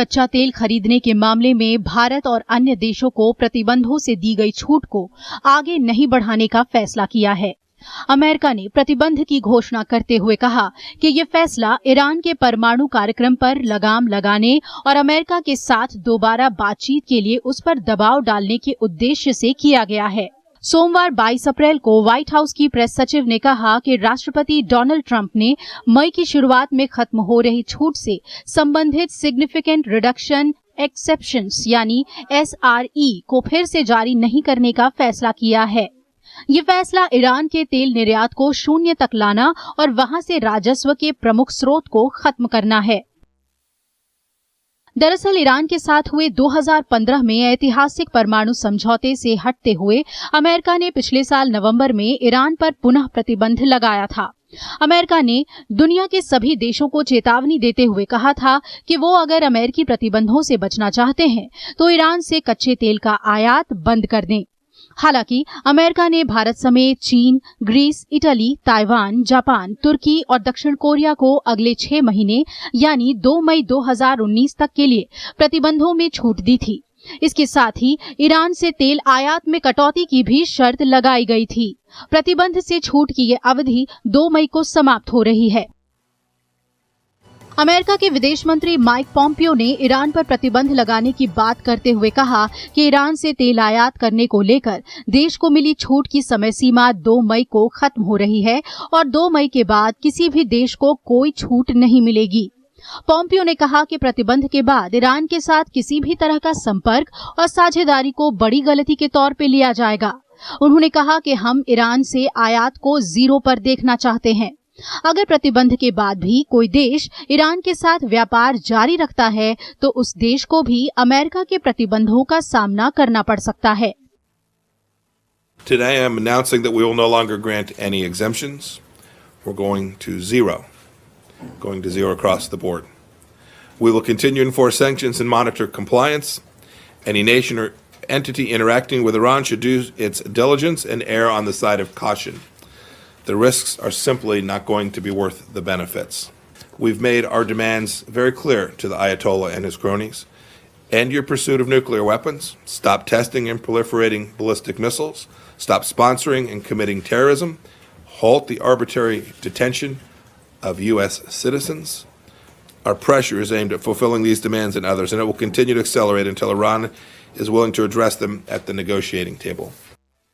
कच्चा तेल खरीदने के मामले में भारत और अन्य देशों को प्रतिबंधों से दी गई छूट को आगे नहीं बढ़ाने का फैसला किया है। अमेरिका ने प्रतिबंध की घोषणा करते हुए कहा कि ये फैसला ईरान के परमाणु कार्यक्रम पर लगाम लगाने और अमेरिका के साथ दोबारा बातचीत के लिए उस पर दबाव डालने के उद्देश्य से किया गया है। सोमवार 22 अप्रैल को व्हाइट हाउस की प्रेस सचिव ने कहा कि राष्ट्रपति डोनाल्ड ट्रंप ने मई की शुरुआत में खत्म हो रही छूट से संबंधित सिग्निफिकेंट रिडक्शन एक्सेप्शंस यानी SRE को फिर से जारी नहीं करने का फैसला किया है। ये फैसला ईरान के तेल निर्यात को शून्य तक लाना और वहां से राजस्व के प्रमुख स्रोत को खत्म करना है। दरअसल ईरान के साथ हुए 2015 में ऐतिहासिक परमाणु समझौते से हटते हुए अमेरिका ने पिछले साल नवंबर में ईरान पर पुनः प्रतिबंध लगाया था। अमेरिका ने दुनिया के सभी देशों को चेतावनी देते हुए कहा था कि वो अगर अमेरिकी प्रतिबंधों से बचना चाहते हैं तो ईरान से कच्चे तेल का आयात बंद कर दें। हालांकि अमेरिका ने भारत समेत चीन, ग्रीस, इटली, ताइवान, जापान, तुर्की और दक्षिण कोरिया को अगले 6 महीने यानी 2 मई 2019 तक के लिए प्रतिबंधों में छूट दी थी। इसके साथ ही ईरान से तेल आयात में कटौती की भी शर्त लगाई गई थी। प्रतिबंध से छूट की ये अवधि 2 मई को समाप्त हो रही है। अमेरिका के विदेश मंत्री माइक पॉम्पियो ने ईरान पर प्रतिबंध लगाने की बात करते हुए कहा कि ईरान से तेल आयात करने को लेकर देश को मिली छूट की समय सीमा 2 मई को खत्म हो रही है और 2 मई के बाद किसी भी देश को कोई छूट नहीं मिलेगी। पॉम्पियो ने कहा कि प्रतिबंध के बाद ईरान के साथ किसी भी तरह का संपर्क और साझेदारी को बड़ी गलती के तौर पे लिया जाएगा। उन्होंने कहा कि हम ईरान से आयात को 0 पर देखना चाहते हैं। अगर प्रतिबंध के बाद भी कोई देश ईरान के साथ व्यापार जारी रखता है तो उस देश को भी अमेरिका के प्रतिबंधों का सामना करना पड़ सकता है। Today I'm announcing that we will no longer grant any exemptions. We're going to zero across the board. We will continue to enforce sanctions and monitor compliance. Any nation or entity interacting with Iran should do its diligence and err on the side of caution. The risks are simply not going to be worth the benefits. We've made our demands very clear to the Ayatollah and his cronies. End your pursuit of nuclear weapons. Stop testing and proliferating ballistic missiles. Stop sponsoring and committing terrorism. Halt the arbitrary detention of U.S. citizens. Our pressure is aimed at fulfilling these demands and others, and it will continue to accelerate until Iran is willing to address them at the negotiating table.